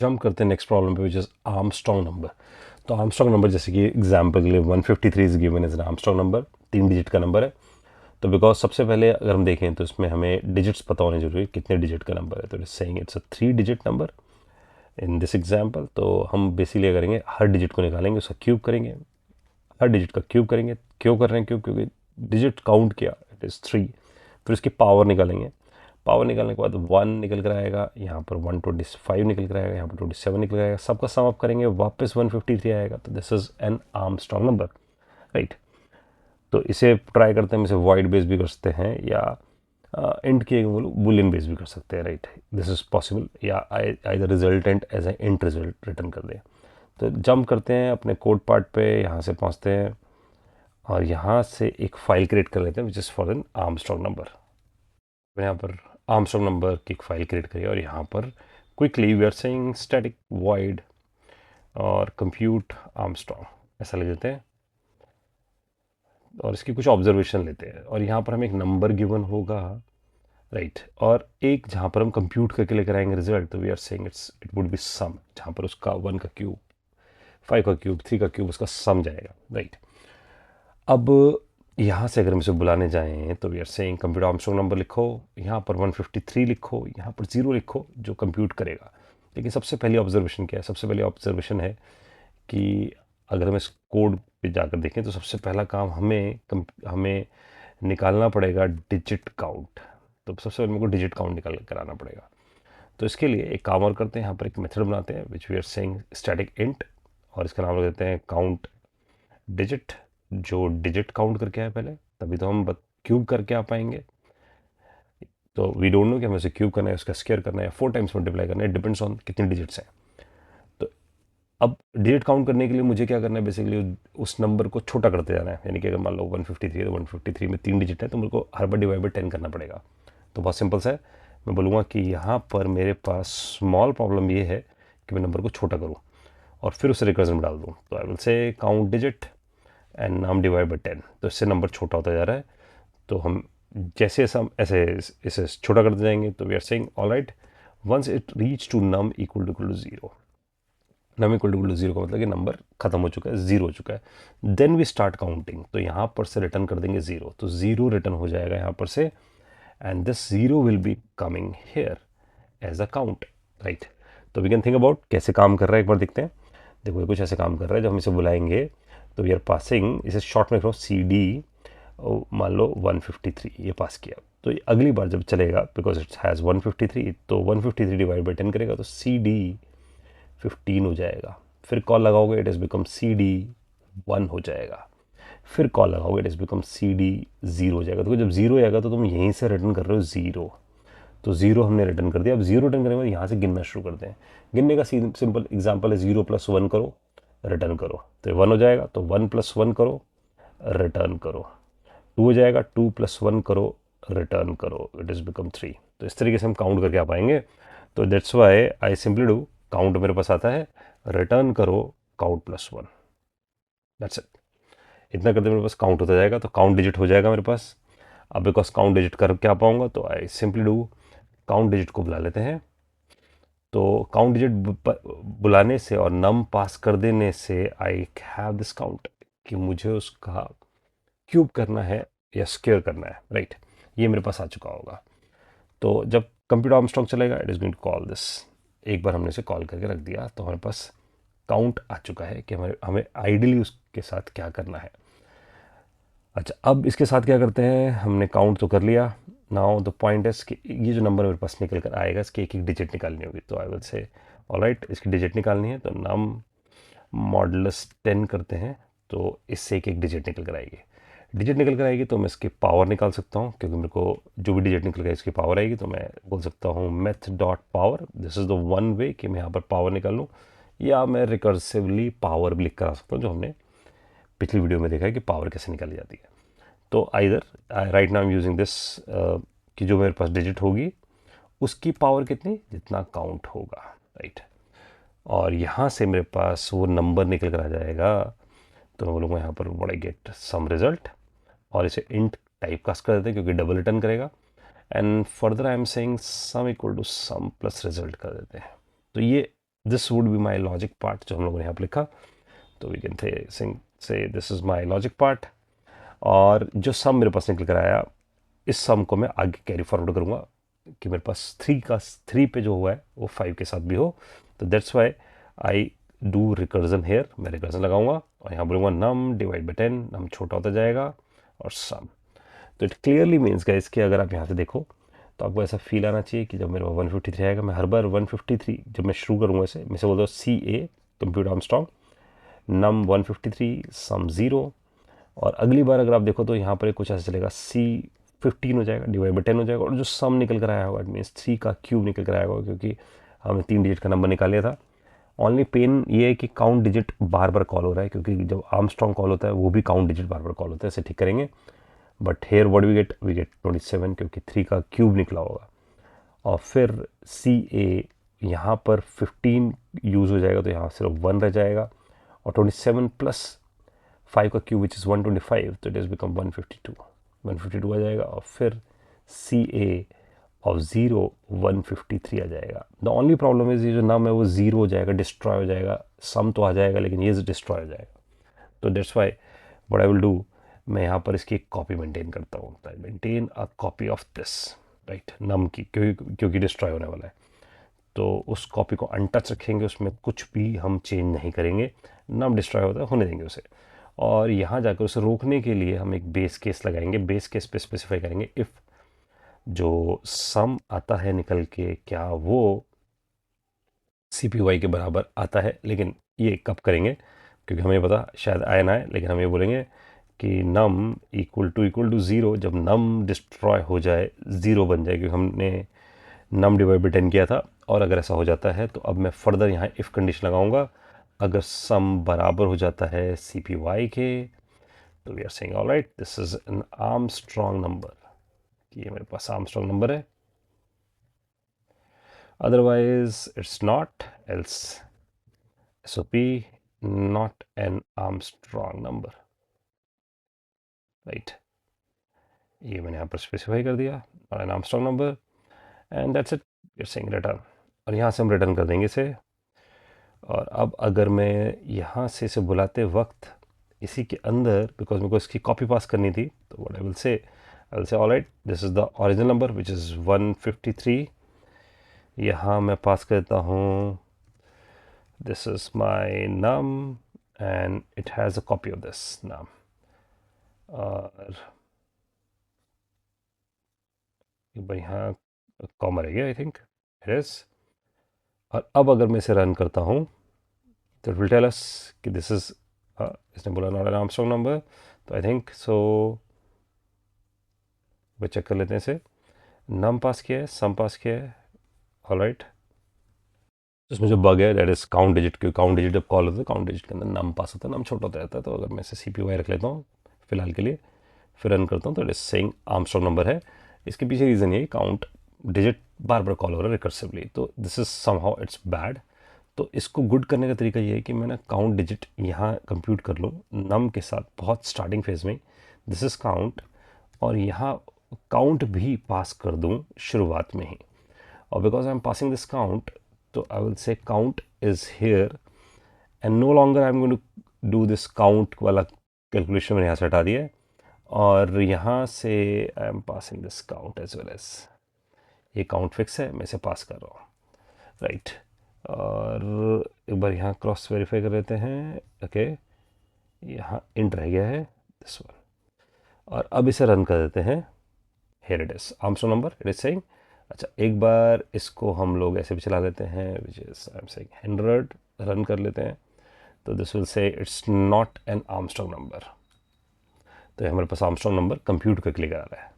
Jump करते हैं next problem पे विच इज आर्मस्ट्रॉन्ग नंबर। तो आर्मस्ट्रॉन्ग नंबर जैसे कि एग्जांपल के लिए 153 is given as an Armstrong number, 3 digit का नंबर है। तो बिकॉज सबसे पहले अगर हम देखें तो इसमें हमें डिजिट्स पता होने जरूरी है, कितने डिजिट का नंबर है। तो it's saying it's a 3 digit number in this example. तो हम बेसिकली करेंगे, हर डिजिट को निकालेंगे, उसका क्यूब करेंगे, हर डिजिट का क्यूब करेंगे। क्यों कर रहे हैं क्यूब? क्योंकि डिजिट काउंट किया, इट इज़ 3। फिर उसकी पावर निकालेंगे, पावर निकालने के बाद 1 निकल कर आएगा, यहाँ पर 125 निकल कर आएगा, यहाँ पर 27 निकल कर आएगा, सबका सम अप करेंगे वापस 153 आएगा। तो this is N Armstrong number, right. तो इसे ट्राई करते हैं, हम इसे वाइड बेस भी कर सकते हैं या इंट के बुलियन बेस भी कर सकते हैं, राइट। दिस इज पॉसिबल, या either resultant as a int result return कर दें। तो जंप करते हैं अपने कोड पार्ट पे, यहाँ से पहुँचते हैं और यहाँ से एक फाइल क्रिएट कर लेते हैं which is for an Armstrong number. यहाँ पर आर्मस्ट्रॉन्ग नंबर की एक फाइल क्रिएट करिए और यहाँ पर quickly we are saying static void और कंप्यूट आर्मस्ट्रॉन्ग ऐसा लिख देते हैं और इसकी कुछ ऑब्जर्वेशन लेते हैं। और यहाँ पर हमें एक नंबर गिवन होगा, राइट। और एक जहाँ पर हम कंप्यूट करके लेकर आएंगे रिजल्ट, तो we are saying it would be sum, जहाँ पर उसका 1 का क्यूब, 5 का क्यूब, 3 का क्यूब, उसका सम जाएगा, राइट। अब यहाँ से अगर हम इसे बुलाने जाएं तो we are saying computer Armstrong number लिखो, यहाँ पर 153 लिखो, यहाँ पर 0 लिखो जो कंप्यूट करेगा। लेकिन सबसे पहली ऑब्जर्वेशन क्या है? सबसे पहली ऑब्जर्वेशन है कि अगर हम इस कोड पे जाकर देखें तो सबसे पहला काम हमें निकालना पड़ेगा डिजिट काउंट। तो सबसे पहले मेरे को डिजिट काउंट निकाल कराना पड़ेगा। तो इसके लिए एक काम और करते हैं, यहाँ पर एक मेथड बनाते हैं which we are saying static int, और इसका नाम रख देते हैं काउंट डिजिट, जो डिजिट काउंट करके आए पहले, तभी तो हम क्यूब करके आ पाएंगे। तो वी डोंट नो कि हमें उसे क्यूब करना है, उसका स्क्वायर करना है, 4 टाइम्स मल्टीप्लाई करना है, डिपेंड्स ऑन कितने डिजिट्स हैं। तो अब डिजिट काउंट करने के लिए मुझे क्या करना है, बेसिकली उस नंबर को छोटा करते जाना है। यानी कि अगर मान लो 153 है तो 153 में 3 डिजिट है, तो मेरे को हर बार डिवाइड बाई 10 करना पड़ेगा। तो बहुत सिंपल सा है, मैं बोलूँगा कि यहाँ पर मेरे पास स्मॉल प्रॉब्लम ये है कि मैं नंबर को छोटा करूँ और फिर उसे रिकर्जन में डाल दूँ। तो I will say count digit and नाम डिवाइड बाई 10। तो इससे नंबर छोटा होता जा रहा है। तो हम जैसे जैसे हम ऐसे इसे छोटा करते जाएंगे तो we are saying all right, once it reach to num equal to zero, num equal to zero का मतलब कि नंबर खत्म हो चुका है, जीरो हो चुका है। देन वी स्टार्ट काउंटिंग, तो यहाँ पर से रिटर्न कर देंगे जीरो, तो जीरो रिटर्न हो जाएगा यहाँ पर से, and this zero will be coming here as a count, right. तो वी कैन थिंक अबाउट कैसे काम कर रहा है, एक बार देखते हैं। देखो ये कुछ ऐसे काम कर रहा है, जब हम इसे बुलाएंगे तो वी आर पासिंग, इसे शॉर्ट में रखो सी डी, मान लो 153 ये पास किया। तो ये अगली बार जब चलेगा, बिकॉज इट हैज़ 153, तो 153 डिवाइड बाई 10 करेगा तो सी डी 15 हो जाएगा। फिर कॉल लगाओगे it is become C D 1 हो जाएगा। फिर कॉल लगाओगे it is become C D 0 हो जाएगा। तो जब 0 आएगा तो तुम यहीं से रिटर्न कर रहे हो 0, तो 0 हमने रिटर्न कर दिया। अब 0 रिटर्न करने के बाद यहाँ से गिनना शुरू करते हैं। गिनने का सिंपल एग्जाम्पल है 0 + 1 करो, रिटर्न करो, तो 1 हो जाएगा। तो 1 + 1 करो, रिटर्न करो। 2 हो जाएगा, 2 + 1 करो, रिटर्न करो, इट इज़ बिकम 3। तो इस तरीके से हम काउंट करके आ पाएंगे। तो that's why I simply do count, मेरे पास आता है रिटर्न करो काउंट +1, दैट्स इट। इतना करते मेरे पास काउंट होता जाएगा, तो काउंट डिजिट हो जाएगा मेरे पास। अब बिकॉज काउंट डिजिट कर क्या पाऊंगा, तो I simply do count digit को बुला लेते हैं। तो काउंट डिजिट बुलाने से और नम पास कर देने से आई हैव दिस काउंट, कि मुझे उसका क्यूब करना है या स्क्वेयर करना है, राइट। ये मेरे पास आ चुका होगा। तो जब कंप्यूटर आर्मस्ट्रॉन्ग चलेगा it is going to call this. एक बार हमने इसे कॉल करके रख दिया तो हमारे पास काउंट आ चुका है कि हमें हमें आइडियली उसके साथ क्या करना है। अच्छा, अब इसके साथ क्या करते हैं, हमने काउंट तो कर लिया। नाउ द पॉइंट इज कि ये जो नंबर मेरे पास निकल कर आएगा इसकी एक एक डिजिट निकालनी होगी। तो आई विल से ऑलराइट, इसकी डिजिट निकालनी है तो नम मॉडुलस 10 करते हैं, तो इससे एक एक डिजिट निकल कर आएगी। डिजिट निकल कर आएगी तो मैं इसकी पावर निकाल सकता हूँ, क्योंकि मेरे को जो भी डिजिट निकल कर इसकी पावर आएगी, तो मैं बोल सकता हूँ math dot power. This is the one way कि मैं यहाँ पर पावर निकाल लूँ, या मैं रिकर्सिवली पावर भी लिख कर आ सकता हूँ, जो हमने पिछली वीडियो में देखा है कि पावर कैसे निकाली जाती है। तो either right now I am using this, कि जो मेरे पास डिजिट होगी उसकी पावर कितनी, जितना काउंट होगा, राइट। और यहाँ से मेरे पास वो नंबर निकल कर आ जाएगा। तो मैं बोलूँगा यहाँ पर what I get sum result, और इसे इंट टाइप कास्ट कर देते हैं क्योंकि डबल रिटर्न करेगा। And further I am saying sum equal to sum plus result कर देते हैं। तो ये this would be my logic part जो हम लोगों ने यहाँ पर लिखा। तो we can say this is my logic part. और जो सम मेरे पास निकल कर आया, इस सम को मैं आगे कैरी फॉरवर्ड करूँगा कि मेरे पास 3 पे जो हुआ है वो 5 के साथ भी हो। तो that's why I do recursion here. मैं रिकर्जन लगाऊंगा और यहाँ बोलूँगा नम डिवाइड बाई 10, नम छोटा होता जाएगा और सम। तो इट क्लियरली मीन्स गाइस कि अगर आप यहाँ से देखो तो आपको ऐसा फील आना चाहिए कि जब मेरे 153 आएगा, मैं हर बार 153 जब मैं शुरू करूँगा इसे, मैं से बोलता हूँ CA कंप्यूटर आर्मस्ट्रांग, नम 153 सम 0। और अगली बार अगर आप देखो तो यहाँ पर कुछ ऐसा चलेगा, C15 हो जाएगा डिवाइड बाई 10 हो जाएगा, और जो सम निकल कर आया होगा इट मीन्स 3 का क्यूब निकल कर आया होगा, क्योंकि हमने 3 डिजिट का नंबर निकाल लिया था। ओनली पेन ये है कि काउंट डिजिट बार बार कॉल हो रहा है, क्योंकि जब आर्मस्ट्रांग कॉल होता है वो भी काउंट डिजिट बार बार कॉल होता है, इसे ठीक करेंगे। But here what we get 27, क्योंकि 3 का क्यूब निकला होगा। और फिर CA यहाँ पर 15 यूज़ हो जाएगा, तो यहाँ सिर्फ 1 रह जाएगा, और 27 प्लस 5 का क्यूब विच इज़ 125, तो इट इज़ बिकम 152 आ जाएगा। और फिर CA ऑफ 0 153 आ जाएगा। द ओनली प्रॉब्लम इज ये जो नम है वो 0 हो जाएगा, डिस्ट्रॉय हो जाएगा। सम तो आ जाएगा लेकिन ये डिस्ट्रॉय हो जाएगा। तो that's why what I will do, मैं यहाँ पर इसकी एक कॉपी मेंटेन करता हूँ। Maintain a copy of this, right, नम की, क्योंकि डिस्ट्रॉय होने वाला है। तो उस कॉपी को अनटच रखेंगे, उसमें कुछ भी हम चेंज नहीं करेंगे। नम डिस्ट्रॉय होता है होने देंगे उसे। और यहाँ जाकर उसे रोकने के लिए हम एक बेस केस लगाएंगे। बेस केस पे स्पेसिफाई करेंगे इफ़ जो सम आता है निकल के क्या वो CPY के बराबर आता है। लेकिन ये कब करेंगे, क्योंकि हमें पता शायद आए ना आए, लेकिन हम ये बोलेंगे कि नम इक्वल टू 0 जब नम डिस्ट्रॉय हो जाए, 0 बन जाए, क्योंकि हमने नम डिवाइड बाई 10 किया था। और अगर ऐसा हो जाता है तो अब मैं फर्दर यहाँ इफ़ कंडीशन लगाऊंगा। अगर सम बराबर हो जाता है CPY के, तो we are saying alright this is an Armstrong number, ये मेरे पास आर्मस्ट्रांग नंबर है। otherwise it's not, else SOP not an Armstrong number, right? ये मैंने यहाँ पर स्पेसिफाई कर दिया, और an Armstrong number, and that's it, you're saying return. और यहाँ से हम रिटर्न कर देंगे इसे। और अब अगर मैं यहाँ से इसे बुलाते वक्त इसी के अंदर, बिकॉज मेरे को इसकी कॉपी पास करनी थी, तो व्हाट आई विल से alright this is the original number which is 153। यहाँ मैं पास करता हूँ this is my num and it has a copy of this num, और एक बार यहाँ कॉमा रह गया, आई थिंक इट इज। और अब अगर मैं इसे रन करता हूँ तो इट विल टेल अस कि दिस इज, इसने बोला नॉट एन आर्मस्ट्रांग नंबर, तो आई थिंक सो वो चेक कर लेते हैं इसे। नम पास किया है, सम पास किया है, ऑलराइट। इसमें जो बग है दैट इज काउंट डिजिट, क्योंकि काउंट डिजिट जब कॉल होता है काउंट डिजिट के अंदर नम पास होता है, नम छोटा होता रहता है। तो अगर मैं इसे CPY रख लेता हूँ फिलहाल के लिए, फिर रन करता हूँ, तो it is saying Armstrong number है। इसके पीछे रीज़न ये काउंट डिजिट बार बार कॉल हो रहा है रिकर्सिवली, तो this is somehow it's bad. तो इसको गुड करने का तरीका ये है कि मैं ना काउंट डिजिट यहाँ कंप्यूट कर लूँ नम के साथ बहुत स्टार्टिंग फेज में, दिस इज काउंट, और यहाँ काउंट भी पास कर दूँ शुरुआत में ही। और because I am passing this count, तो I will say count is here, and no longer I am going to do this count वाला कैलकुलेशन मैंने यहाँ से हटा दिया है। और यहाँ से I am passing this count as well as, ये काउंट फिक्स है, मैं इसे पास कर रहा हूँ, राइट। और एक बार यहाँ क्रॉस वेरीफाई कर लेते हैं, ओके, यहाँ इंट रह गया है दिस वन। और अब इसे रन कर देते हैं, here it is Armstrong number, it is saying. अच्छा, एक बार इसको हम लोग ऐसे भी चला लेते हैं, which is I am saying 100, run कर लेते हैं, तो this will say it's not an Armstrong number. तो हमारे पास आर्मस्ट्रांग नंबर कंप्यूट करके लेकर आ रहा है।